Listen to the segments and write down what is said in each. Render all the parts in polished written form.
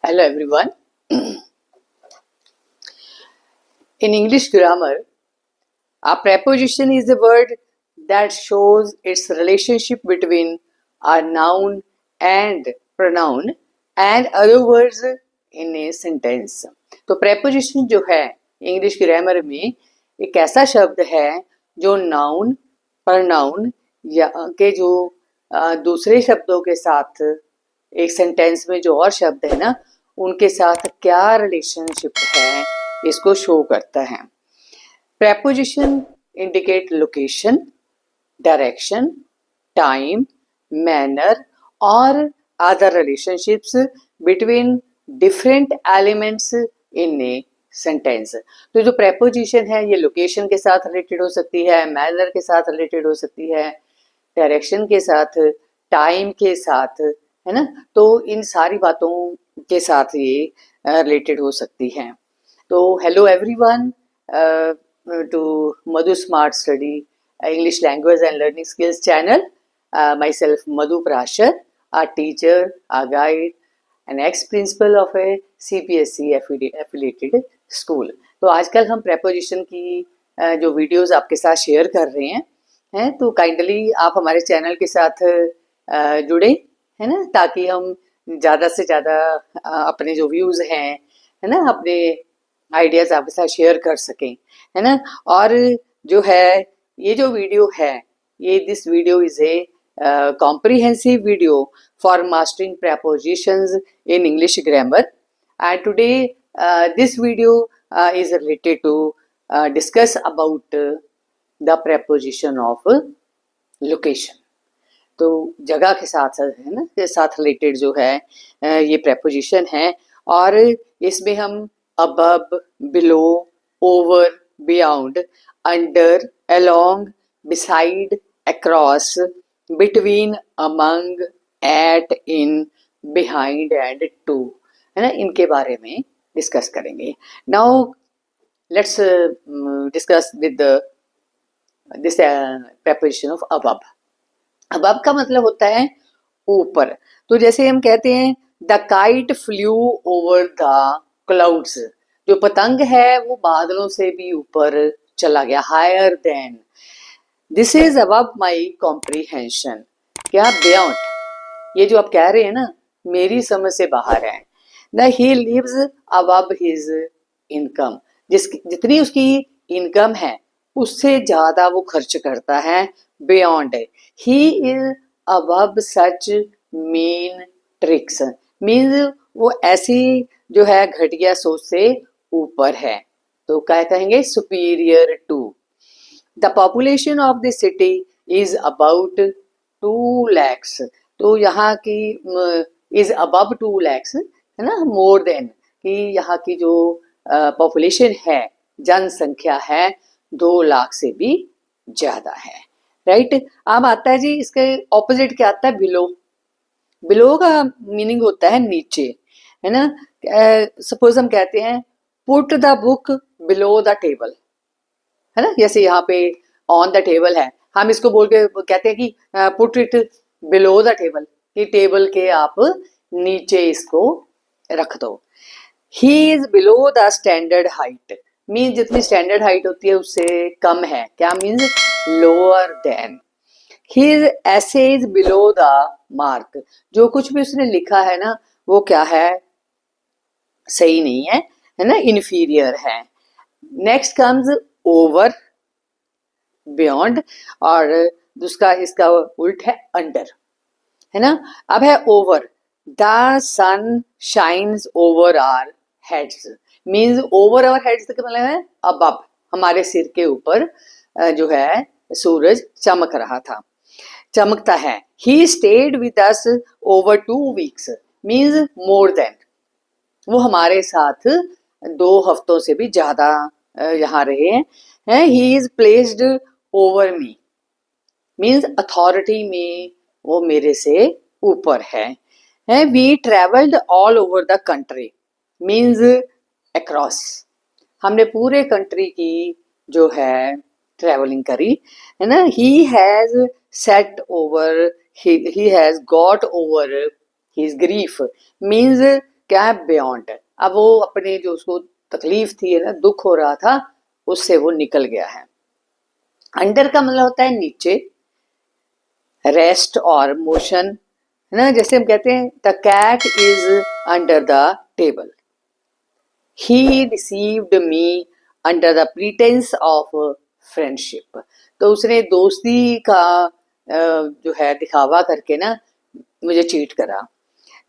Hello everyone. In English grammar, a preposition is a word that shows its relationship between a noun and pronoun and other words in a sentence. तो preposition जो है English grammar में एक ऐसा शब्द है जो noun pronoun या के जो दूसरे शब्दों के साथ एक सेंटेंस में जो और शब्द है ना उनके साथ क्या रिलेशनशिप है इसको शो करता है. Preposition indicate location, direction, time, manner or other relationships between different elements in a sentence. तो जो preposition है ये लोकेशन के साथ रिलेटेड हो सकती है, मैनर के साथ रिलेटेड हो सकती है, डायरेक्शन के साथ, टाइम के साथ, है ना. तो इन सारी बातों के साथ ये रिलेटेड हो सकती हैं. तो hello everyone to Madhu Smart Study English Language and Learning Skills channel. Myself Madhu Prashar, a teacher, a guide, an ex-principal of a CPSC affiliated school. तो आजकल हम preposition की जो वीडियोस आपके साथ शेयर कर रहे हैं तो काइंडली आप हमारे चैनल के साथ जुड़े, है ना, ताकि हम ज़्यादा से ज़्यादा अपने जो व्यूज़ हैं, है ना, अपने आइडियाज़ आपके साथ शेयर कर सकें, है ना. और जो है ये जो वीडियो है ये this video is a comprehensive video for mastering prepositions in English grammar. And today this video is related to discuss about the preposition of location. तो जगह के साथ है ना के साथ रिलेटेड जो है ये preposition है और इसमें हम above, below, over, beyond, under, along, beside, across, between, among, at, in, behind and to, है ना, इनके बारे में डिस्कस करेंगे. Now let's discuss with this preposition of above. above का मतलब होता है ऊपर. तो जैसे हम कहते हैं the kite flu over the clouds, जो पतंग है वो बादलों से भी ऊपर चला गया, higher than. This is above my comprehension. क्या बियॉन्ड, ये जो आप कह रहे हैं ना मेरी समझ से बाहर है. न ही लिव्स अबव हिज इनकम, जितनी उसकी इनकम है उससे ज्यादा वो खर्च करता है, beyond. He is above such mean tricks, means वो ऐसी जो है घटिया सोच से ऊपर है. तो क्या कहेंगे, superior to. The population of the city is about 2 lakhs. तो यहाँ की इज अबव 2 lakhs, है ना, मोर देन, कि यहाँ की जो पॉपुलेशन है, जनसंख्या है 2 लाख से भी ज्यादा है, राइट. अब आता है जी इसके ऑपोजिट क्या आता है, बिलो. बिलो का मीनिंग होता है नीचे, है ना. सपोज हम कहते हैं put the book below the table, है ना, जैसे यहाँ पे ऑन द टेबल है, हम इसको बोल के कहते हैं कि put it below the table, कि टेबल के आप नीचे इसको रख दो. He is below the standard height, mean जितनी स्टैंडर्ड हाइट होती है उससे कम है. क्या means, lower than. His essay is below the mark, जो कुछ भी उसने लिखा है ना वो क्या है, सही नहीं है, है ना, इन्फीरियर है. नेक्स्ट कम्स ओवर, बियॉन्ड, और दूसरा इसका उल्ट है अंडर, है ना. अब है over. The sun shines over our heads, means over our heads का मतलब है अबव, हमारे सिर के ऊपर जो है सूरज चमक रहा था, चमकता है. He stayed with us over 2 weeks, means more than, वो हमारे साथ 2 हफ्तों से भी ज्यादा यहाँ रहे हैं. He is placed over me, means authority में वो मेरे से ऊपर है. We travelled all over the country, means across, हमने पूरे कंट्री की जो है ट्रेवलिंग करी, है ना. He has set over, he has got over his grief, means cap beyond, अब वो अपने जो उसको तकलीफ थी है ना, दुख हो रहा था, उससे वो निकल गया है। अंडर का मतलब होता है नीचे, रेस्ट और मोशन, है ना, जैसे हम कहते हैं the cat is under the table, he received me under the pretence of friendship, तो उसने दोस्ती का जो है दिखावा करके ना मुझे चीट करा।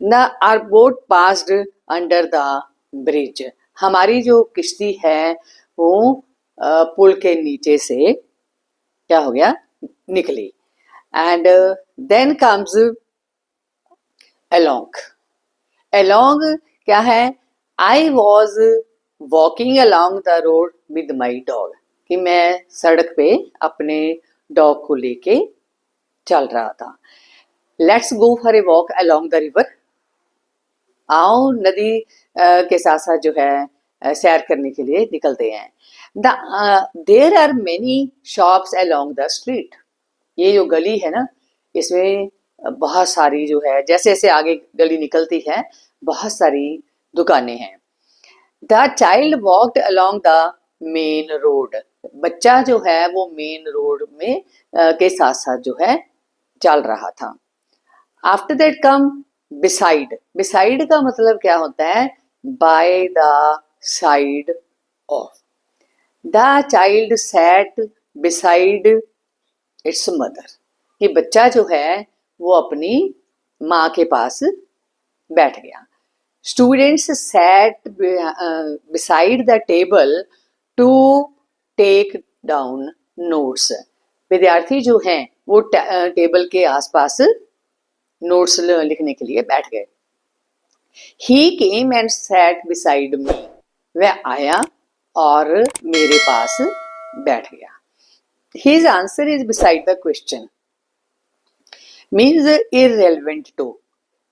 न our boat passed under the bridge, हमारी जो किश्ती है वो पुल के नीचे से क्या हो गया, निकली। And then comes along, along क्या है, I was walking along the road with my dog, कि मैं सड़क पे अपने डॉग को लेके चल रहा था। Let's go for a walk along the river, आओ नदी के साथ साथ जो है सैर करने के लिए निकलते हैं। There are many shops along the street, ये जो गली है ना इसमें बहुत सारी जो है, जैसे जैसे आगे गली निकलती है बहुत सारी दुकानें हैं। The child walked along the main road, बच्चा जो है वो मेन रोड में के साथ साथ जो है चल रहा था। After that come beside, beside का मतलब क्या होता है, by the side of, the child sat beside its mother, कि बच्चा जो है वो अपनी माँ के पास बैठ गया। Students sat beside the table to take down notes, विद्यार्थी जो हैं वो टेबल के आसपास नोट्स लिखने के लिए बैठ गए। He came and sat beside me, वह आया और मेरे पास बैठ गया। His answer is beside the question means irrelevant to,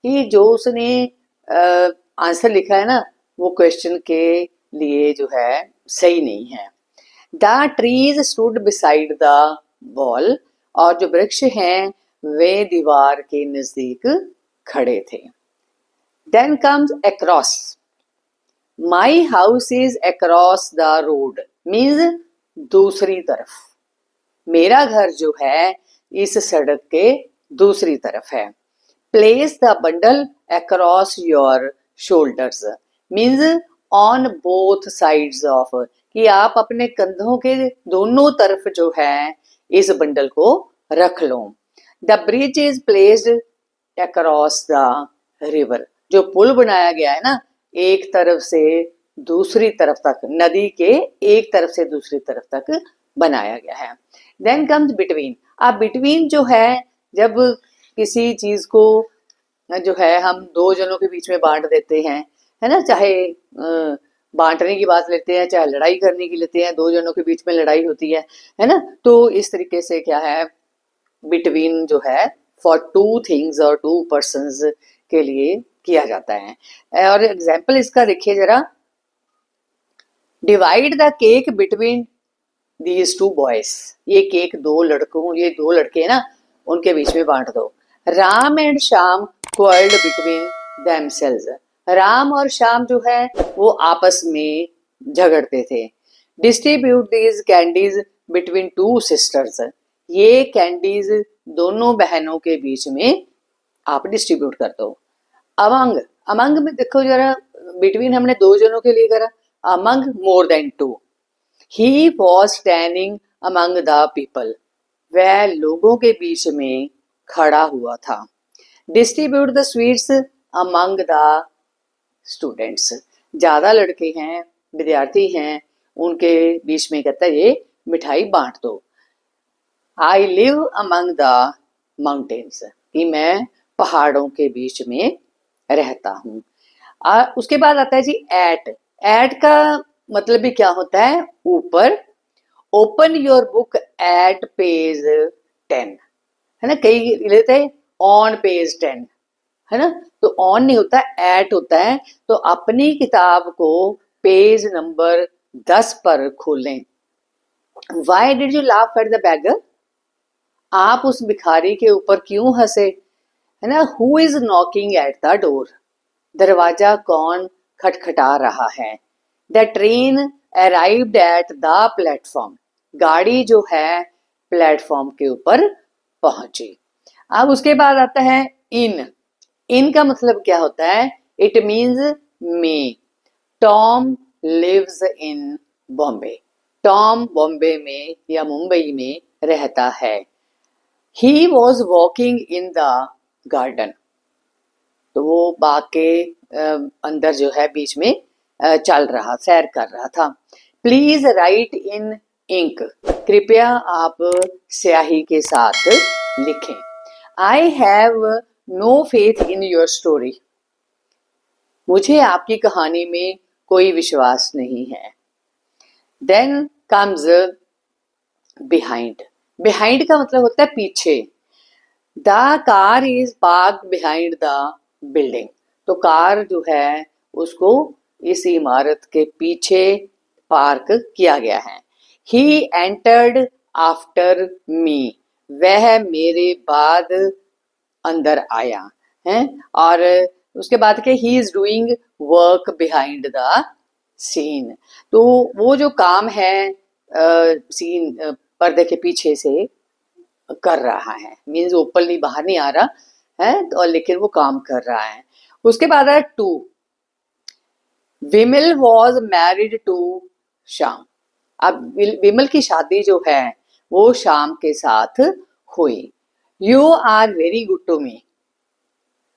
कि जो उसने आंसर लिखा है ना वो क्वेश्चन के लिए जो है सही नहीं है। The trees stood beside the wall, और जो वृक्ष हैं वे दीवार के नजदीक खड़े थे। Then comes across, my house is across the road means दूसरी तरफ, मेरा घर जो है इस सड़क के दूसरी तरफ है। Place the bundle across your shoulders means on both sides of, कि आप अपने कंधों के दोनों तरफ जो है इस बंडल को रख लो। The bridge is placed across the river, जो पुल बनाया गया है ना एक तरफ से दूसरी तरफ तक, नदी के एक तरफ से दूसरी तरफ तक बनाया गया है। देन कम्स बिटवीन, अब बिटवीन जो है जब किसी चीज को जो है हम दो जनों के बीच में बांट देते हैं, है ना, चाहे बांटने की बात लेते हैं चाहे लड़ाई करने की लेते हैं, दो जनों के बीच में लड़ाई होती है ना, तो इस तरीके से क्या है बिटवीन जो है फॉर टू थिंग्स और टू पर्संस के लिए किया जाता है। और एग्जाम्पल इसका देखिए जरा, divide the cake between these two boys, ये केक दो लड़कों, ये दो लड़के हैं ना उनके बीच में बांट दो। Ram and Shyam quarrelled between themselves, Ram और श्याम जो है वो आपस में झगड़ते थे। Distribute these candies between two sisters, ये कैंडीज दोनों बहनों के बीच में आप डिस्ट्रीब्यूट कर दो। अमंग, अमंग में देखो जरा, बिटवीन हमने दो जनों के लिए करा, among more than two. He was standing among the people, वह लोगों के बीच में खड़ा हुआ था। Distribute the sweets among the students, ज्यादा लड़के हैं विद्यार्थी हैं उनके बीच में कहता है ये मिठाई बांट दो। I live among the mountains, कि मैं पहाड़ों के बीच में रहता हूँ। उसके बाद आता है जी एट, एट का मतलब भी क्या होता है, ऊपर। Open your book at page 10, है ना, कई लेते हैं ऑन पेज 10, है ना, तो ऑन नहीं होता एट होता है, तो अपनी किताब को पेज नंबर 10 पर खोलें। Why did you laugh at the bagger, आप उस भिखारी के ऊपर क्यों हंसे, है ना। Who is knocking at the door, दरवाजा कौन खटखटा रहा है? The train arrived at the platform, गाड़ी जो है प्लेटफॉर्म के ऊपर पहुंची। अब उसके बाद आता है इन। इन का मतलब क्या होता है? इट मीन्स मे। Tom lives in Bombay, Tom Bombay में या मुंबई में रहता है। He was walking in the garden, तो वो बाग के अंदर जो है बीच में चल रहा, सैर कर रहा था। प्लीज राइट इन इंक, कृपया आप स्याही के साथ लिखें। I have no faith in your story, मुझे आपकी कहानी में कोई विश्वास नहीं है। Then comes behind. बिहाइंड का मतलब होता है पीछे। The car is park behind the building, तो कार जो है उसको इस इमारत के पीछे पार्क किया गया है। ही एंटर्ड आफ्टर मी, वह मेरे बाद अंदर आया है। और उसके बाद के he is doing work behind the scene, तो वो जो काम है सीन पर्दे के पीछे से कर रहा है, मीन्स ओपनली बाहर नहीं आ रहा है, तो लेकिन वो काम कर रहा है। उसके बाद है to. Vimal was married to Shyam, अब विमल की शादी जो है वो श्याम के साथ हुई। You are very good to me,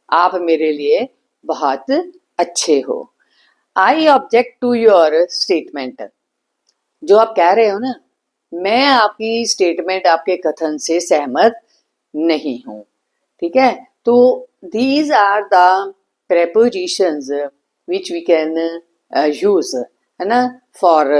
आप मेरे लिए बहुत अच्छे हो। I object to your statement, जो आप कह रहे हो ना, मैं आपकी स्टेटमेंट, आपके कथन से सहमत नहीं हूं। ठीक है, तो these are the prepositions which we can use, है ना, for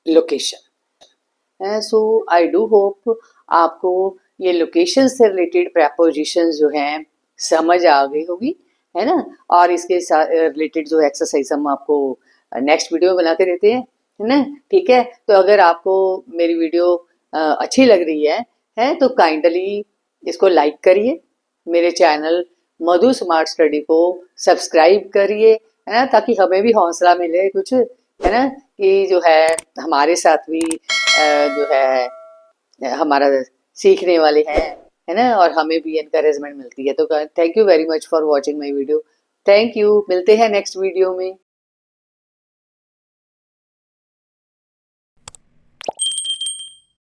location. So I do hope आपको ये लोकेशन से रिलेटेड प्रेपोजिशंस जो हैं समझ आ गई होगी, है ना। और इसके साथ रिलेटेड जो एक्सरसाइज हम आपको नेक्स्ट वीडियो में बना के देते हैं, है ना। ठीक है, तो अगर आपको मेरी वीडियो अच्छी लग रही है तो काइंडली इसको लाइक करिए, मेरे चैनल मधु स्मार्ट स्टडी को सब्सक्राइब करिए, है ना, ताकि हमें भी हौसला मिले कुछ, है ना, कि जो है हमारे साथ भी जो है हमारा सीखने वाले हैं, है ना, और हमें भी एनकरेजमेंट मिलती है। तो thank you very much for watching my video. Thank you, मिलते हैं नेक्स्ट वीडियो में।